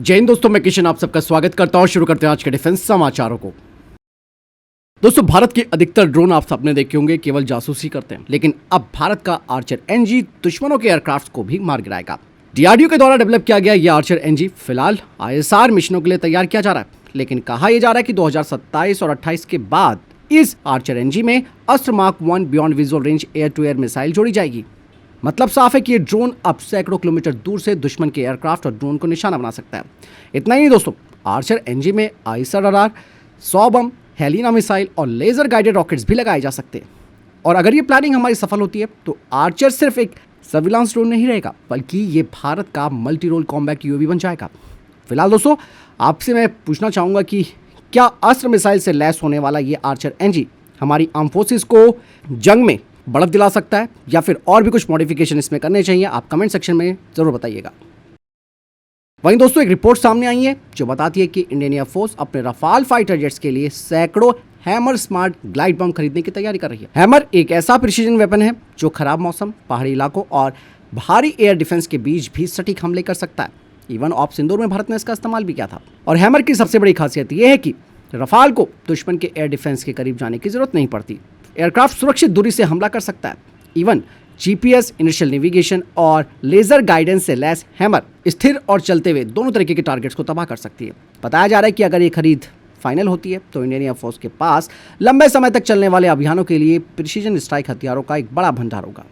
जय हिंद दोस्तों, मैं किशन आप सबका स्वागत करता हूं। शुरू करते हैं आज के डिफेंस समाचारों को। दोस्तों, भारत के अधिकतर ड्रोन आप सबने देखे होंगे केवल जासूसी करते हैं, लेकिन अब भारत का आर्चर एनजी दुश्मनों के एयरक्राफ्ट को भी मार गिराएगा। डीआरडीओ के द्वारा डेवलप किया गया यह आर्चर एनजी फिलहाल आईएसआर मिशनों के लिए तैयार किया जा रहा है, लेकिन कहा यह जा रहा है कि 2027 और 28 के बाद इस आर्चर एनजी में Astra mark 1 beyond visual range air to air missile जोड़ी जाएगी। मतलब साफ है कि ये ड्रोन अब सैकड़ों किलोमीटर दूर से दुश्मन के एयरक्राफ्ट और ड्रोन को निशाना बना सकता है। इतना ही नहीं दोस्तों, आर्चर एनजी में आईएसआर रडार, 100 बम, हेलिना मिसाइल और लेजर गाइडेड रॉकेट्स भी लगाए जा सकते हैं। और अगर ये प्लानिंग हमारी सफल होती है तो आर्चर सिर्फ एक सर्विलांस ड्रोन नहीं रहेगा, बल्कि ये भारत का मल्टी रोल कॉम्बैट यूएवी बन जाएगा। फिलहाल दोस्तों, आपसे मैं पूछना चाहूँगा कि क्या अस्त्र मिसाइल से लैस होने वाला ये आर्चर एनजी हमारी आर्म फोर्सेस को जंग में बढ़त दिला सकता है, या फिर और भी कुछ मॉडिफिकेशन इसमें करने चाहिए? आप कमेंट सेक्शन में जरूर बताइएगा। वहीं दोस्तों, एक रिपोर्ट सामने आई है जो बताती है कि इंडियन एयरफोर्स अपने रफाल फाइटर जेट्स के लिए सैकड़ों हैमर स्मार्ट ग्लाइड बम खरीदने की तैयारी कर रही है। हैमर एक ऐसा प्रिसीजन वेपन है जो खराब मौसम, पहाड़ी इलाकों और भारी एयर डिफेंस के बीच भी सटीक हमले कर सकता है। इवन ऑफ सिंदूर में भारत ने इसका इस्तेमाल भी किया था। और हैमर की सबसे बड़ी खासियत यह है कि रफाल को दुश्मन के एयर डिफेंस के करीब जाने की जरूरत नहीं पड़ती। एयरक्राफ्ट सुरक्षित दूरी से हमला कर सकता है। इवन जीपीएस, इनिशियल नेविगेशन और लेजर गाइडेंस से लैस हैमर स्थिर और चलते हुए दोनों तरीके के टारगेट्स को तबाह कर सकती है। बताया जा रहा है कि अगर ये खरीद फाइनल होती है तो इंडियन एयरफोर्स के पास लंबे समय तक चलने वाले अभियानों के लिए प्रिसीजन स्ट्राइक हथियारों का एक बड़ा भंडार होगा।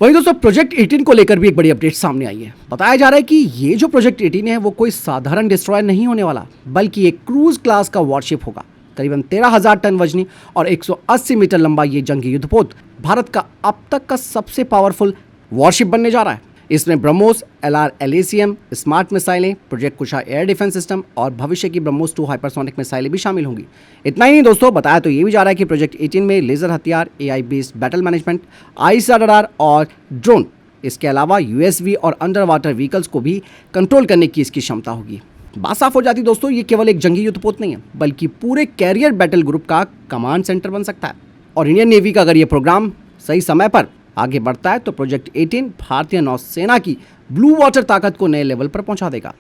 वहीं दोस्तों, प्रोजेक्ट 18 को लेकर भी एक बड़ी अपडेट सामने आई है। बताया जा रहा है कि ये जो प्रोजेक्ट 18 है वो कोई साधारण डिस्ट्रॉयर नहीं होने वाला, बल्कि एक क्रूज क्लास का वॉरशिप होगा। करीबन 13,000 टन वजनी और 180 मीटर लंबा ये जंगी युद्धपोत भारत का अब तक का सबसे पावरफुल वॉरशिप बनने जा रहा है। इसमें ब्रह्मोस, LR LACM स्मार्ट मिसाइलें, प्रोजेक्ट कुशा एयर डिफेंस सिस्टम और भविष्य की ब्रह्मोस 2 हाइपरसोनिक मिसाइलें भी शामिल होंगी। इतना ही नहीं दोस्तों, बताया तो ये भी जा रहा है कि प्रोजेक्ट 18 में लेजर हथियार, AI based battle management, ISR radar और ड्रोन, इसके अलावा USV और अंडर वाटर व्हीकल्स को भी कंट्रोल करने की इसकी क्षमता होगी। बात साफ हो जाती दोस्तों, ये केवल एक जंगी युद्धपोत नहीं है, बल्कि पूरे कैरियर बैटल ग्रुप का कमांड सेंटर बन सकता है। और इंडियन नेवी का अगर ये प्रोग्राम सही समय पर आगे बढ़ता है तो प्रोजेक्ट 18 भारतीय नौसेना की ब्लू वाटर ताकत को नए लेवल पर पहुंचा देगा।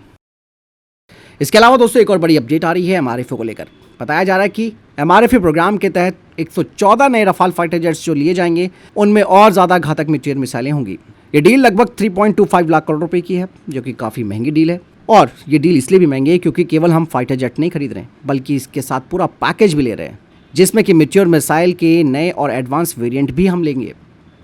इसके अलावा दोस्तों, एक और बड़ी अपडेट आ रही है MRFA को लेकर। बताया जा रहा है कि MRFA प्रोग्राम के तहत 114 नए रफाल फाइटर जेट्स जो लिए जाएंगे, उनमें और ज़्यादा घातक मिटीरियल मिसाइलें होंगी। ये डील लगभग 3.25 लाख करोड़ रुपए की है, जो कि काफ़ी महंगी डील है। और ये डील इसलिए भी महंगी है क्योंकि केवल हम फाइटर जेट नहीं खरीद रहे हैं, बल्कि इसके साथ पूरा पैकेज भी ले रहे हैं, जिसमें कि मिट्योर मिसाइल के नए और एडवांस वेरिएंट भी हम लेंगे।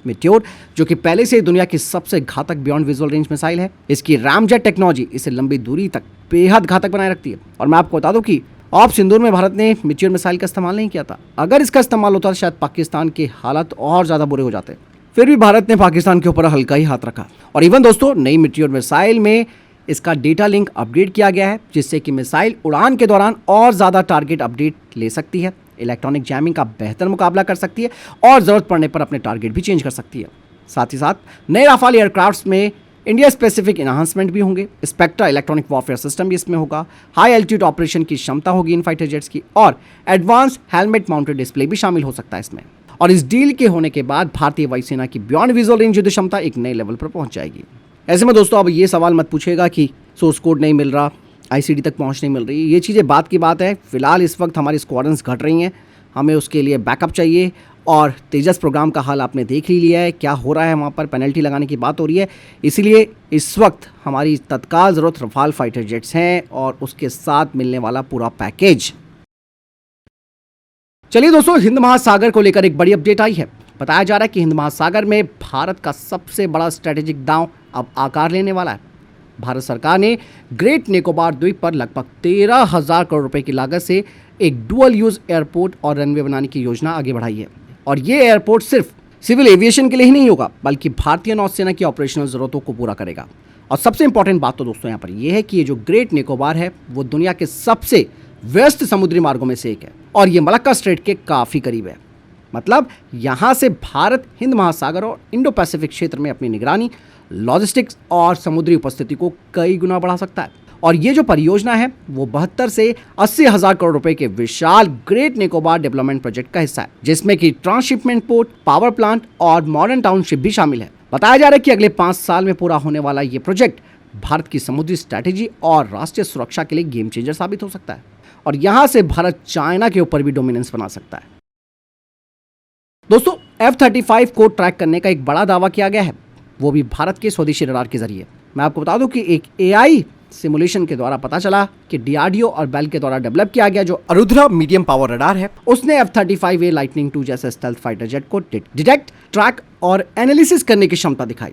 मिट्योर, जो कि पहले से दुनिया की सबसे घातक बियॉन्ड विजुअल रेंज मिसाइल है, इसकी रामजेट टेक्नोलॉजी इसे लंबी दूरी तक बेहद घातक बनाए रखती है। और मैं आपको बता दूं कि ऑफ सिंदूर में भारत ने मिट्योर मिसाइल का इस्तेमाल नहीं किया था। अगर इसका इस्तेमाल होता तो शायद पाकिस्तान के हालात और ज़्यादा बुरे हो जाते। फिर भी भारत ने पाकिस्तान के ऊपर हल्का ही हाथ रखा। और इवन दोस्तों, नई मिट्योर मिसाइल में इसका डेटा लिंक अपडेट किया गया है, जिससे कि मिसाइल उड़ान के दौरान और ज़्यादा टारगेट अपडेट ले सकती है, इलेक्ट्रॉनिक जैमिंग का बेहतर मुकाबला कर सकती है और ज़रूरत पड़ने पर अपने टारगेट भी चेंज कर सकती है। साथ ही साथ नए राफाल एयरक्राफ्ट्स में इंडिया स्पेसिफिक इन्हांसमेंट भी होंगे। स्पेक्ट्रा इलेक्ट्रॉनिक वॉरफेयर सिस्टम भी इसमें होगा। हाई एल्टीट्यूड ऑपरेशन की क्षमता होगी इन फाइटर जेट्स की, और एडवांस हेलमेट माउंटेड डिस्प्ले भी शामिल हो सकता है इसमें। और इस डील के होने के बाद भारतीय वायुसेना की बियॉन्ड विजुअल रेंज युद्ध क्षमता एक नए लेवल पर पहुंच जाएगी। ऐसे में दोस्तों, अब ये सवाल मत पूछेगा कि सोर्स कोड नहीं मिल रहा, ICD तक पहुंच नहीं मिल रही। ये चीज़ें बात की बात है। फिलहाल इस वक्त हमारी स्क्वाड्रंस घट रही हैं, हमें उसके लिए बैकअप चाहिए। और तेजस प्रोग्राम का हाल आपने देख ही लिया है, क्या हो रहा है वहाँ पर, पेनल्टी लगाने की बात हो रही है। इसीलिए इस वक्त हमारी तत्काल ज़रूरत रफाल फाइटर जेट्स हैं और उसके साथ मिलने वाला पूरा पैकेज। चलिए दोस्तों, हिंद महासागर को लेकर एक बड़ी अपडेट आई है। बताया जा रहा है कि हिंद महासागर में भारत का सबसे बड़ा स्ट्रेटेजिक दांव अब आकार लेने वाला है। भारत सरकार ने ग्रेट निकोबार द्वीप पर लगभग 13,000 करोड़ रुपए की लागत से एक डुअल यूज एयरपोर्ट और रनवे बनाने की योजना आगे बढ़ाई है। और ये एयरपोर्ट सिर्फ सिविल एविएशन के लिए ही नहीं होगा, बल्कि भारतीय नौसेना की ऑपरेशनल ज़रूरतों को पूरा करेगा। और सबसे इंपॉर्टेंट बात तो दोस्तों यहाँ पर यह है कि ये जो ग्रेट निकोबार है वो दुनिया के सबसे व्यस्त समुद्री मार्गों में से एक है, और ये मलक्का स्ट्रेट के काफ़ी करीब है। मतलब यहाँ से भारत हिंद महासागर और इंडो पैसिफिक क्षेत्र में अपनी निगरानी, लॉजिस्टिक्स और समुद्री उपस्थिति को कई गुना बढ़ा सकता है। और ये जो परियोजना है वो 72 से 80,000 करोड़ रुपए के विशाल ग्रेट निकोबार डेवलपमेंट प्रोजेक्ट का हिस्सा है, जिसमें कि ट्रांसशिपमेंट पोर्ट, पावर प्लांट और मॉडर्न टाउनशिप भी शामिल है। बताया जा रहा है कि अगले 5 साल में पूरा होने वाला ये प्रोजेक्ट भारत की समुद्री स्ट्रैटेजी और राष्ट्रीय सुरक्षा के लिए गेम चेंजर साबित हो सकता है और यहां से भारत चाइना के ऊपर भी डोमिनेंस बना सकता है। दोस्तों, F-35 को ट्रैक करने का एक बड़ा दावा किया गया है, वो भी भारत के स्वदेशी रडार के जरिए। मैं आपको बता दूं कि एक AI सिमुलेशन के द्वारा पता चला कि DRDO और बेल के द्वारा डेवलप किया गया जो अरुद्रा मीडियम पावर रडार है, उसने F-35A लाइटनिंग 2 जैसे स्टेल्थ फाइटर जेट को डिटेक्ट, ट्रैक और एनालिसिस करने की क्षमता दिखाई।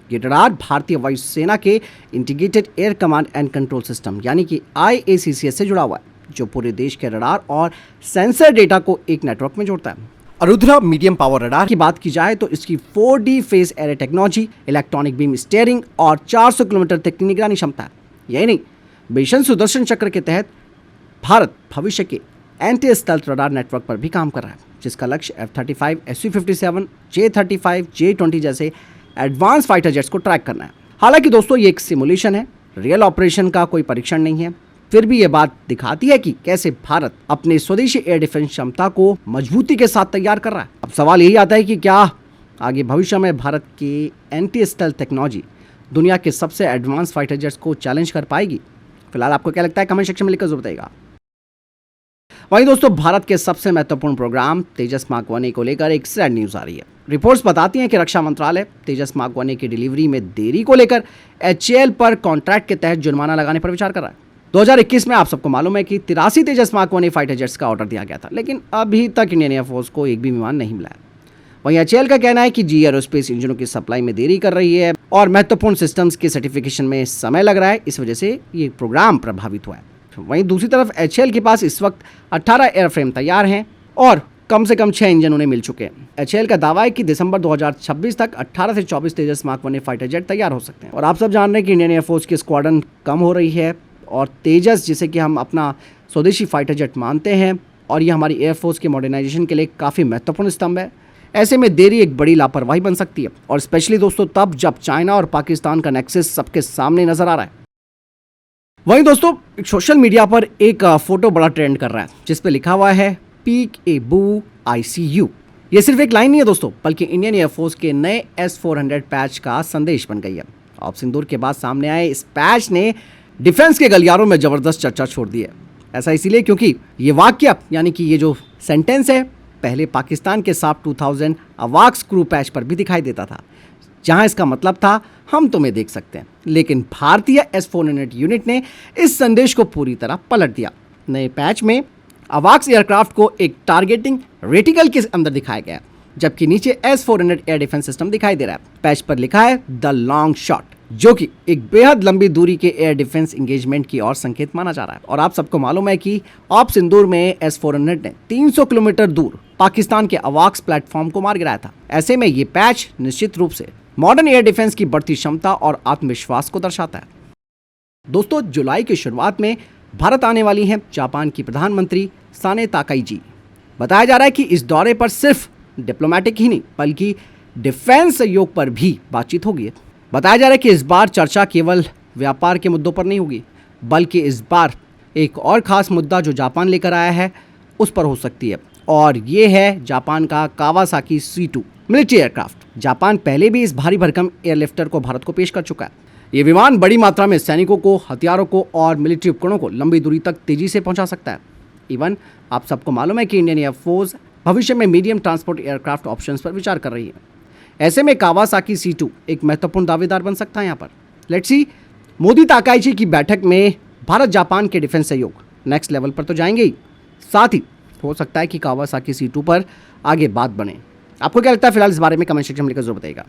ये रडार भारतीय वायुसेना के integrated air command and control system यानी कि IACCS से जुड़ा हुआ है, जो पूरे देश के रडार और सेंसर डेटा को एक नेटवर्क में जोड़ता है। अरुद्रा मीडियम पावर रडार की बात की जाए तो इसकी 4D phase array technology, electronic beam steering और 400 किलोमीटर तक की निगरानी क्षमता है। यही नहीं, मिशन सुदर्शन चक्र के तहत भारत भविष्य के एंटी स्टेल्थ रडार नेटवर्क पर भी काम कर रहा है, जिसका लक्ष्य F-35, Su-57, J-35, J-20 जैसे एडवांस फाइटर जेट्स को ट्रैक करना है। हालांकि दोस्तों, ये एक सिमुलेशन है, रियल ऑपरेशन का कोई परीक्षण नहीं है। फिर भी ये बात दिखाती है कि कैसे भारत अपने स्वदेशी एयर डिफेंस क्षमता को मजबूती के साथ तैयार कर रहा है। अब सवाल यही आता है कि क्या आगे भविष्य में भारत की एंटी स्टेल्थ टेक्नोलॉजी दुनिया के सबसे एडवांस फाइटर जेट्स को चैलेंज कर पाएगी? फिलहाल आपको क्या लगता है, कमेंट सेक्शन में लिखकर जरूर बताइएगा। वहीं दोस्तों, भारत के सबसे महत्वपूर्ण प्रोग्राम तेजस मार्क 1 को लेकर एक सैड न्यूज आ रही है। रिपोर्ट्स बताती हैं कि रक्षा मंत्रालय तेजस मार्क 1 की डिलीवरी में देरी को लेकर HAL पर कॉन्ट्रैक्ट के तहत जुर्माना लगाने पर विचार कर रहा है। 2021 में आप सबको मालूम है कि 83 तेजस मार्क 1 फाइटर जेट्स का ऑर्डर दिया गया था, लेकिन अभी तक इंडियन एयरफोर्स को एक भी विमान नहीं मिला है। वहीं HAL का कहना है कि GE एरोस्पेस इंजनों की सप्लाई में देरी कर रही है और महत्वपूर्ण सिस्टम्स के सर्टिफिकेशन में समय लग रहा है, इस वजह से ये प्रोग्राम प्रभावित हुआ है। वहीं दूसरी तरफ HAL के पास इस वक्त 18 एयरफ्रेम तैयार हैं और कम से कम 6 इंजन उन्हें मिल चुके हैं। HAL का दावा है कि दिसंबर 2026 तक 18 से 24 तेजस मार्क 1 फाइटर जेट तैयार हो सकते हैं। और आप सब जान रहे हैं कि इंडियन एयरफोर्स की स्क्वाड्रन कम हो रही है और तेजस, जिसे कि हम अपना स्वदेशी फाइटर जेट मानते हैं और ये हमारी एयरफोर्स के मॉडर्नाइजेशन के लिए काफ़ी महत्वपूर्ण स्तंभ है, ऐसे में देरी एक बड़ी लापरवाही बन सकती है। और स्पेशली दोस्तों तब जब चाइना और पाकिस्तान का नेक्सस सबके सामने नजर आ रहा है। वहीं दोस्तों, सोशल मीडिया पर एक फोटो बड़ा ट्रेंड कर रहा है, जिस पे लिखा हुआ है पीक ए बू ICU। ये सिर्फ एक लाइन नहीं है दोस्तों, बल्कि इंडियन एयरफोर्स के नए S-400 पैच का संदेश बन गई है। ऑप सिंदूर के बाद सामने आए इस पैच ने डिफेंस के गलियारों में जबरदस्त चर्चा छोड़ दी है। ऐसा इसीलिए क्योंकि ये वाक्य यानी कि ये जो सेंटेंस है पहले पाकिस्तान के साफ 2000 अवाक स्क्रू पैच पर भी दिखाई देता था, जहां इसका मतलब था हम तुम्हें देख सकते हैं। लेकिन भारतीय S-400 यूनिट ने इस संदेश को पूरी तरह पलट दिया। नए पैच में अवाक्स एयरक्राफ्ट को एक टारगेटिंग रेटिकल के अंदर दिखाया गया, जबकि नीचे S-400 एयर डिफेंस सिस्टम दिखाई दे रहा है। पैच पर लिखा है द लॉन्ग शॉट, जो कि एक बेहद लंबी दूरी के एयर डिफेंस इंगेजमेंट की ओर संकेत माना जा रहा है। और आप सबको मालूम है कि ऑप सिंदूर में S-400 ने 300 किलोमीटर दूर पाकिस्तान के अवाक्स प्लेटफॉर्म को मार गिराया था। ऐसे में ये पैच निश्चित रूप से मॉडर्न एयर डिफेंस की बढ़ती क्षमता और आत्मविश्वास को दर्शाता है। दोस्तों, जुलाई की शुरुआत में भारत आने वाली हैं जापान की प्रधानमंत्री साने ताकाईची। बताया जा रहा है कि इस दौरे पर सिर्फ डिप्लोमेटिक ही नहीं बल्कि डिफेंस सहयोग पर भी बातचीत होगी। बताया जा रहा है कि इस बार चर्चा केवल व्यापार के मुद्दों पर नहीं होगी, बल्कि इस बार एक और खास मुद्दा जो जापान लेकर आया है उस पर हो सकती है, और ये है जापान का Kawasaki C2 military aircraft. Japan पहले भी इस भारी भरकम एयरलिफ्टर को भारत को पेश कर चुका है। ये विमान बड़ी मात्रा में सैनिकों को, हथियारों को और मिलिट्री उपकरणों को लंबी दूरी तक तेजी से पहुंचा सकता है। इवन आप सबको मालूम है कि इंडियन एयरफोर्स भविष्य में मीडियम ट्रांसपोर्ट एयरक्राफ्ट ऑप्शंस पर विचार कर रही है। ऐसे में कावासाकी C2 एक महत्वपूर्ण दावेदार बन सकता है यहाँ पर। लेट्स सी, मोदी ताकाईची की बैठक में भारत जापान के डिफेंस सहयोग नेक्स्ट लेवल पर तो जाएंगे ही, साथ ही हो सकता है कि कावासाकी C2 पर आगे बात बने। आपको क्या लगता है, फिलहाल इस बारे में कमेंट सेक्शन में लिखकर जरूर बताइएगा।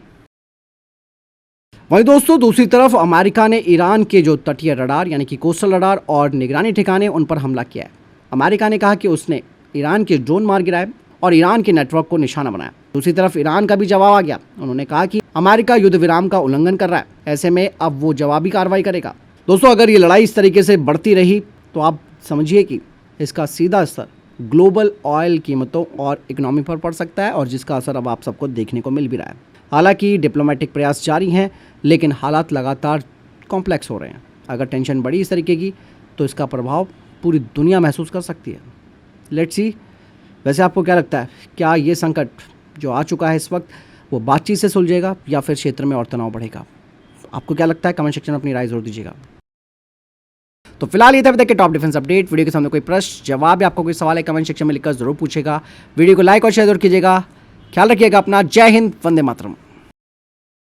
वहीं दोस्तों, दूसरी तरफ अमेरिका ने ईरान के जो तटीय रडार यानी कि कोस्टल रडार और निगरानी ठिकाने उन पर हमला किया है। अमेरिका ने कहा कि उसने ईरान के ड्रोन मार गिराए और ईरान के नेटवर्क को निशाना बनाया। दूसरी तरफ ईरान का भी जवाब आ गया। उन्होंने कहा कि अमेरिका युद्ध विराम का उल्लंघन कर रहा है, ऐसे में अब वो जवाबी कार्रवाई करेगा। दोस्तों, अगर ये लड़ाई इस तरीके से बढ़ती रही तो आप समझिए कि इसका सीधा असर ग्लोबल ऑयल कीमतों और इकोनॉमी पर पड़ सकता है, और जिसका असर अब आप सबको देखने को मिल भी रहा है। हालांकि डिप्लोमेटिक प्रयास जारी हैं, लेकिन हालात लगातार कॉम्प्लेक्स हो रहे हैं। अगर टेंशन बढ़ी इस तरीके की तो इसका प्रभाव पूरी दुनिया महसूस कर सकती है। लेट्स सी, वैसे आपको क्या लगता है, क्या ये संकट जो आ चुका है इस वक्त वो बातचीत से सुलझेगा या फिर क्षेत्र में और तनाव बढ़ेगा? आपको क्या लगता है कमेंट सेक्शन में अपनी राय जरूर दीजिएगा। तो फिलहाल ये था अभी तक के टॉप डिफेंस अपडेट। वीडियो के सामने कोई प्रश्न जवाब या आपको कोई सवाल है कमेंट सेक्शन में लिखकर जरूर पूछेगा। वीडियो को लाइक और शेयर जरूर कीजिएगा। ख्याल रखिएगा अपना। जय हिंद, वंदे मातरम।